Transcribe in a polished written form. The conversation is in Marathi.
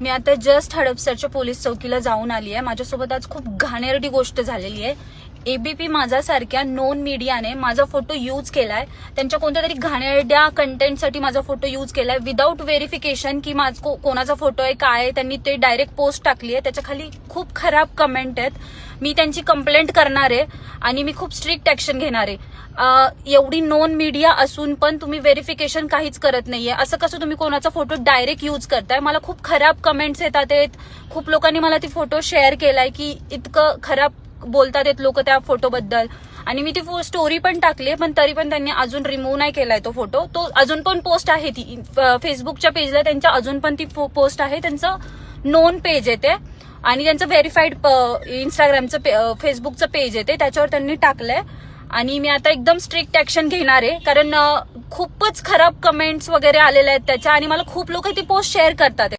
मी आता जस्ट हडपसरच्या पोलीस चौकीला जाऊन आली आहे. माझ्यासोबत आज खूप घाणेरडी गोष्ट झालेली आहे. एबीपी माझा सारख्या नोन मीडियाने माझा फोटो यूज केलाय. त्यांच्या कोणत्या तरी घाणेरड्या कंटेंटसाठी माझा फोटो यूज केलाय विदाऊट व्हेरिफिकेशन की कोणाचा फोटो आहे काय आहे. त्यांनी ते डायरेक्ट पोस्ट टाकली आहे. त्याच्या खाली खूप खराब कमेंट आहेत. मी त्यांची कंप्लेंट करणार आहे आणि मी खूप स्ट्रिक्ट ऍक्शन घेणार आहे. एवढी नॉन मीडिया असून पण तुम्ही व्हेरिफिकेशन काहीच करत नाहीये. असं कसं तुम्ही कोणाचा फोटो डायरेक्ट यूज करताय. मला खूप खराब कमेंट्स येतात आहेत. खूप लोकांनी मला ती फोटो शेअर केलाय की इतकं खराब बोलतात आहेत लोक त्या फोटोबद्दल. आणि मी ती स्टोरी पण टाकली पण तरी पण त्यांनी अजून रिमूव्ह नाही केलाय तो फोटो. तो अजून पण पोस्ट आहे ती फेसबुकच्या पेजला त्यांच्या अजून पण ती पोस्ट आहे. त्यांचं नोन पेज आहे ते आणि त्यांचं व्हेरीफाईड इंस्टाग्रामचं फेसबुकचं पेज आहे ते त्याच्यावर त्यांनी टाकलंय. आणि मी आता एकदम स्ट्रिक्ट ऍक्शन घेणार आहे कारण खूपच खराब कमेंट्स वगैरे आलेल्या आहेत त्याच्या आणि मला खूप लोक ती पोस्ट शेअर करतात.